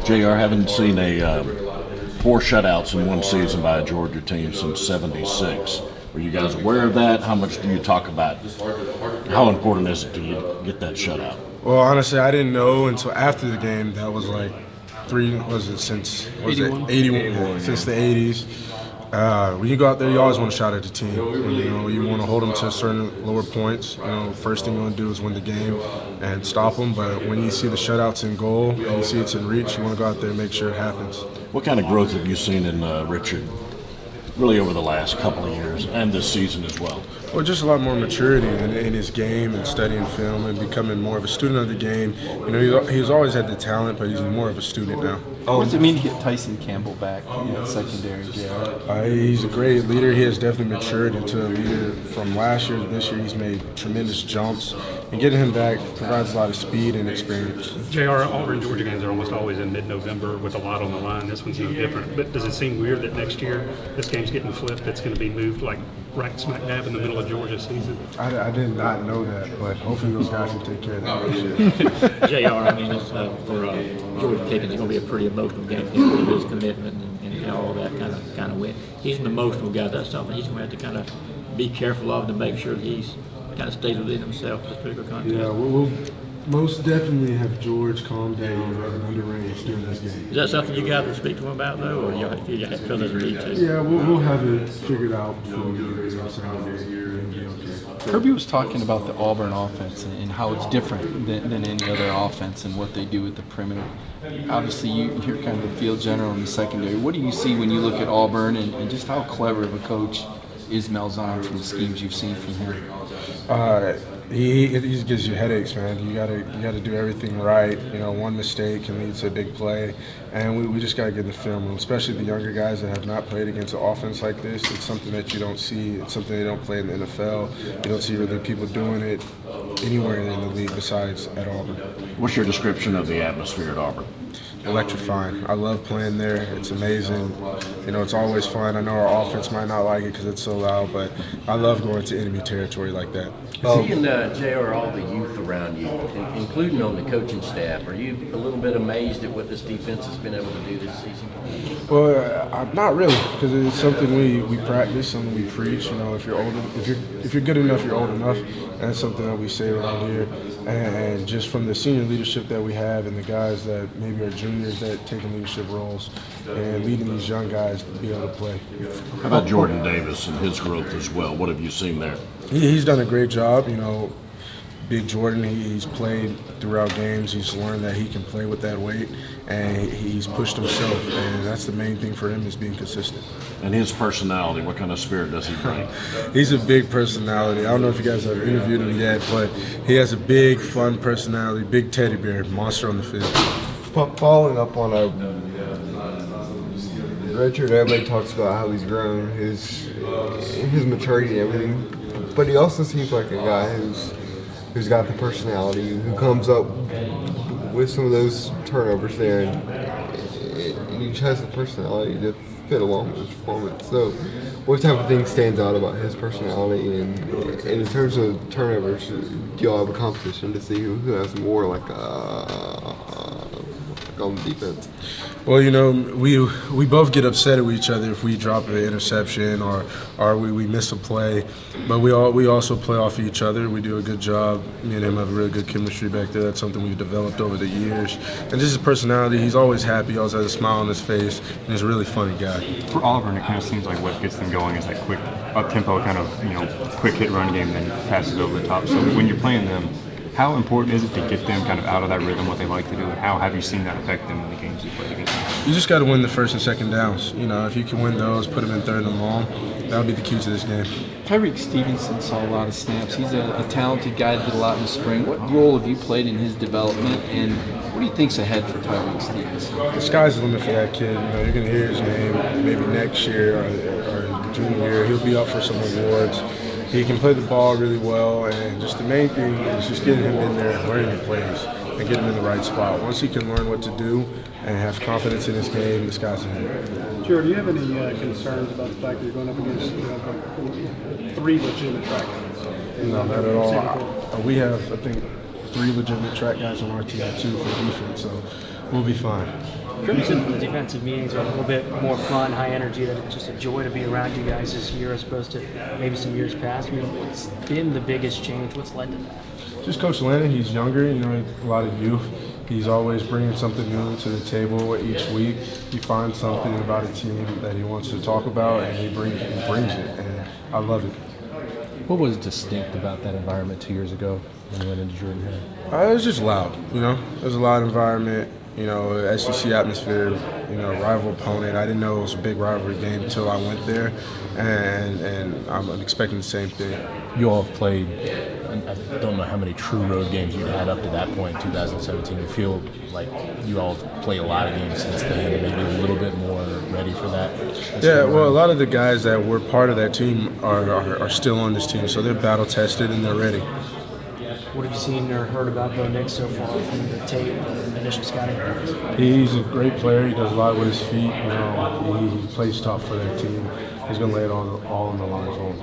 JR, haven't seen four shutouts in one season by a Georgia team since '76. Were you guys aware of that? How much do you talk about? How important is it to you get that shutout? Well, honestly, I didn't know until after the game. That was like since 81, since the 80s. When you go out there, you always want to shout at the team. You want to hold them to certain lower points. First thing you want to do is win the game and stop them. But when you see the shutouts in goal and you see it's in reach, you want to go out there and make sure it happens. What kind of growth have you seen in Richard, really over the last couple of years and this season as well? Well, just a lot more maturity in his game and studying film and becoming more of a student of the game. He's always had the talent, but he's more of a student now. What does it mean to get Tyson Campbell back in secondary, JR? He's a great leader. He has definitely matured into a leader from last year to this year. He's made tremendous jumps, and getting him back provides a lot of speed and experience. JR, Auburn Georgia games are almost always in mid-November with a lot on the line. This one's even different. But does it seem weird that next year this game's getting flipped? It's going to be moved like right smack dab in the middle of Georgia season? I did not know that, but hopefully those guys can take care of that next year. JR, I mean, for Georgia Pickens, it's going to be a pretty emotional game for his commitment and all that kind of win. He's an emotional guy. That's something he's going to have to kind of be careful of to make sure he's kind of stays within himself this particular contest. Yeah, we'll most definitely have George calm down and underrange during this game. Is that something you guys will speak to him about, though, or you feel there's a need to? Yeah, we'll have it figured out before we get okay. Kirby was talking about the Auburn offense and how it's different than any other offense and what they do at the perimeter. Obviously, you're kind of the field general in the secondary. What do you see when you look at Auburn and just how clever of a coach is Malzahn from the schemes you've seen from him? He gives you headaches, man. You gotta do everything right. One mistake can lead to a big play, and we just gotta get in the film room, especially the younger guys that have not played against an offense like this. It's something that you don't see. It's something they don't play in the NFL. You don't see really people doing it anywhere in the league besides at Auburn. What's your description of the atmosphere at Auburn? Electrifying. I love playing there. It's amazing. It's always fun. I know our offense might not like it because it's so loud, but I love going to enemy territory like that. Seeing JR, all the youth around you, including on the coaching staff, are you a little bit amazed at what this defense has been able to do this season? Well, not really, because it's something we practice, something we preach. If you're old, if you're good enough, you're old enough, and that's something that we say around here. And just from the senior leadership that we have and the guys that maybe are juniors that taking leadership roles and leading these young guys to be able to play. How about Jordan Davis and his growth as well? What have you seen there? He's done a great job. Big Jordan, he's played throughout games. He's learned that he can play with that weight, and he's pushed himself. And that's the main thing for him is being consistent. And his personality, what kind of spirit does he bring? He's a big personality. I don't know if you guys have interviewed him yet, but he has a big, fun personality, big teddy bear, monster on the field. Following up on Richard, everybody talks about how he's grown, his maturity and everything, but he also seems like a guy who's got the personality, who comes up with some of those turnovers there, and he just has the personality to fit along with his performance. So, what type of thing stands out about his personality? And in terms of turnovers, do y'all have a competition to see who has more on defense? Well, we both get upset at each other if we drop an interception or we miss a play, but we also play off of each other. We do a good job. Me and him have a really good chemistry back there. That's something we've developed over the years. And just his personality, he's always happy. He always has a smile on his face, and he's a really funny guy. For Auburn, it kind of seems like what gets them going is that quick up-tempo kind of quick hit run game, and then passes over the top. So when you're playing them, how important is it to get them kind of out of that rhythm, what they like to do, and how have you seen that affect them in the games you played against them? You just got to win the first and second downs. If you can win those, put them in third and long, that'll be the key to this game. Tyreek Stevenson saw a lot of snaps. He's a talented guy that did a lot in the spring. What role have you played in his development, and what do you think's ahead for Tyreek Stevenson? The sky's the limit for that kid. You're going to hear his name maybe next year or junior year. He'll be up for some awards. He can play the ball really well, and just the main thing is just getting him in there, learning the plays, and getting him in the right spot. Once he can learn what to do and have confidence in his game, the sky's the limit. Jared, do you have any concerns about the fact that you're going up against three legitimate track guys? No, not at all. We have, I think, 3 legitimate track guys on our team too for defense. So We'll be fine. You said the defensive meetings are a little bit more fun, high energy, that it's just a joy to be around you guys this year as opposed to maybe some years past. I mean, what's been the biggest change? What's led to that? Just Coach Landon, he's younger, a lot of youth. He's always bringing something new to the table each week. He finds something about a team that he wants to talk about, and he brings it, and I love it. What was distinct about that environment 2 years ago when you went into Jordan? It was just loud, It was a loud environment, SEC atmosphere, rival opponent. I didn't know it was a big rivalry game until I went there, and I'm expecting the same thing. You all have played, I don't know how many true road games you'd had up to that point in 2017. You feel like you all have played a lot of games since then, maybe a little bit more ready for that? Yeah, well, a lot of the guys that were part of that team are still on this team, so they're battle-tested and they're ready. What have you seen or heard about Bo Nix so far from the tape and initial scouting? He's a great player. He does a lot with his feet. He plays tough for their team. He's going to lay it all on the line for them.